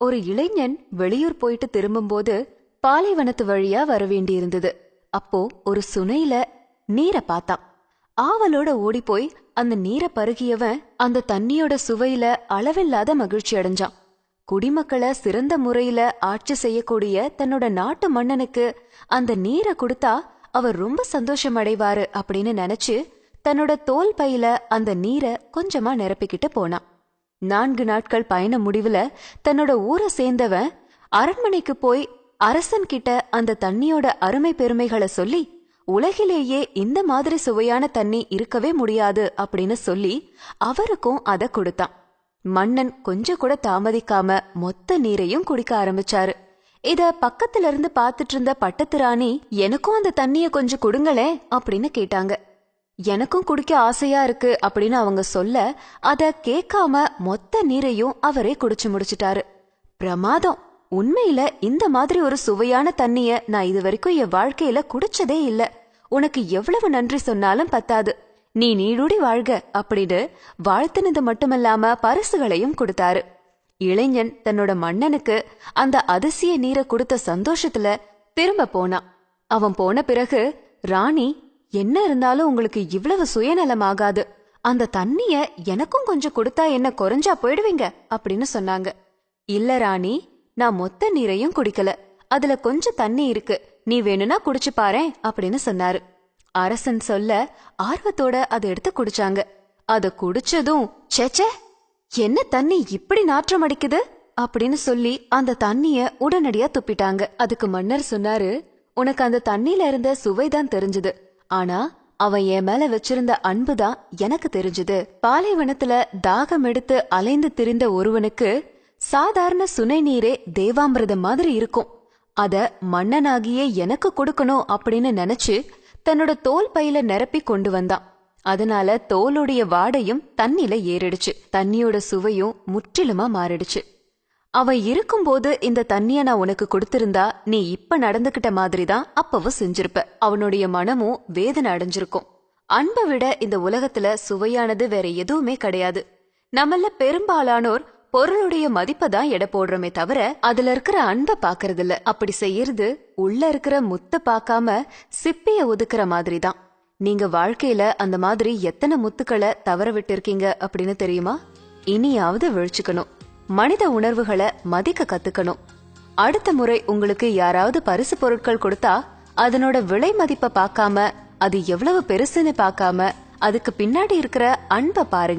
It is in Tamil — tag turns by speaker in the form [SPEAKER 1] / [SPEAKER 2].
[SPEAKER 1] ஒரு இளைஞன் வெளியூர் போயிட்டு திரும்பும்போது பாலைவனத்து வழியா வர வேண்டியிருந்தது. அப்போ ஒரு சுனையில நீரை பார்த்தான். ஆவலோட ஓடி போய் அந்த நீரை பருகியவன் அந்த தண்ணியோட சுவையில அளவில்லாத மகிழ்ச்சி அடைஞ்சான். குடிமக்களை சிறந்த முறையில ஆட்சி செய்யக்கூடிய தன்னோட நாட்டு மன்னனுக்கு அந்த நீரை கொடுத்தா அவர் ரொம்ப சந்தோஷம் அடைவாரு அப்படின்னு நினைச்சு தன்னோட தோல் பையில அந்த நீரை கொஞ்சமா நிரப்பிக்கிட்டு போனான். 4 நாட்கள் பயண முடிவுல தன்னோட ஊரை சேர்ந்தவன் அரண்மனைக்கு போய் அரசன் கிட்ட அந்த தண்ணியோட அருமை பெருமைகளை சொல்லி, உலகிலேயே இந்த மாதிரி சுவையான தண்ணி இருக்கவே முடியாது அப்படின்னு சொல்லி அவருக்கும் அத கொடுத்தான். மன்னன் கொஞ்சம் கூட தாமதிக்காம மொத்த நீரையும் குடிக்க ஆரம்பிச்சாரு. இத பக்கத்துல இருந்து பாத்துட்டு இருந்த பட்டத்து ராணி, எனக்கும் அந்த தண்ணிய கொஞ்சம் கொடுங்களே அப்படின்னு கேட்டாங்க. எனக்கும் குடிக்க ஆசையா இருக்கு அப்படின்னு அவங்க சொல்ல, அத கேட்காம மொத்த நீரையும் அவரே குடிச்சு முடிச்சிட்டாரு. பிரமாதம்! உண்மையில இந்த மாதிரி ஒரு சுவையான தண்ணிய நான் இது வரைக்கும் என் வாழ்க்கையில குடிச்சதே இல்ல. உனக்கு எவ்வளவு நன்றி சொன்னாலும் பத்தாது. நீ நீடூடி வாழ்க அப்படின்னு வாழ்த்தினது மட்டுமல்லாம பரிசுகளையும் கொடுத்தாரு. இளைஞன் தன்னோட மன்னனுக்கு அந்த அதிசய நீரை கொடுத்த சந்தோஷத்துல திரும்ப போனான். அவன் போன பிறகு ராணி, என்ன இருந்தாலும் உங்களுக்கு இவ்வளவு சுயநலமாகாது. அந்த தண்ணிய எனக்கும் கொஞ்சம் கொடுத்தா என்ன குறைஞ்சா போயிடுவீங்க அப்படின்னு சொன்னாங்க. இல்ல ராணி, நான் மொத்த நீரையும் குடிக்கல. அதுல கொஞ்சம் தண்ணி இருக்கு. நீ வேணும்னா குடிச்சு பாரேன் அப்படின்னு சொன்னாரு. அரசன் சொல்ல ஆர்வத்தோட அதை எடுத்து குடிச்சாங்க. அத குடிச்சதும், சேச்சே, என்ன தண்ணி இப்படி நாற்றம் அடிக்குது அப்படின்னு சொல்லி அந்த தண்ணிய உடனடியா துப்பிட்டாங்க. அதுக்கு மன்னர் சொன்னாரு, உனக்கு அந்த தண்ணியில இருந்த சுவைதான் தெரிஞ்சது. ஆனா அவன் என் மேல வச்சிருந்த அன்புதான் எனக்கு தெரிஞ்சது. பாலைவனத்துல தாகம் எடுத்து அலைந்து திரிந்த ஒருவனுக்கு சாதாரண சுனை நீரே தேவாமிர்தம் மாதிரி இருக்கும். அத மன்னனாகியே எனக்கு கொடுக்கணும் அப்படின்னு நினைச்சு தன்னோட தோல் பையில நிரப்பி கொண்டு வந்தான். அதனால தோலுடைய வாடையும் தண்ணில ஏறிடுச்சு. தண்ணியோட சுவையும் முற்றிலுமா மாறிடுச்சு. அவன் இருக்கும்போது இந்த தண்ணிய நான் உனக்கு கொடுத்திருந்தா நீ இப்ப நடந்துகிட்ட மாதிரிதான் அப்பவும் செஞ்சிருப்ப. அவனுடைய மனமும் வேதனை அடைஞ்சிருக்கும். அன்பை விட இந்த உலகத்துல சுவையானது வேற எதுவுமே கிடையாது. நம்மள பெரும்பாலானோர் பொருளுடைய மதிப்பை தான் எடை போடுறோமே தவிர அதுல இருக்கிற அன்பை பாக்குறது இல்ல. அப்படி செய்யறது உள்ள இருக்கிற முத்த பாக்காம சிப்பிய ஒதுக்குற மாதிரி தான். நீங்க வாழ்க்கையில அந்த மாதிரி எத்தனை முத்துக்களை தவற விட்டு இருக்கீங்க அப்படின்னு தெரியுமா? இனியாவது விழிச்சுக்கணும். மனித உணர்வுகளை மதிக்க கத்துக்கணும். அடுத்த முறை உங்களுக்கு யாராவது பரிசு பொருட்கள் கொடுத்தா அதனோட விலை மதிப்பை பார்க்காம, அது எவ்வளவு பெருசுன்னு பார்க்காம, அதுக்கு பின்னாடி இருக்கிற அன்பை பாருங்க.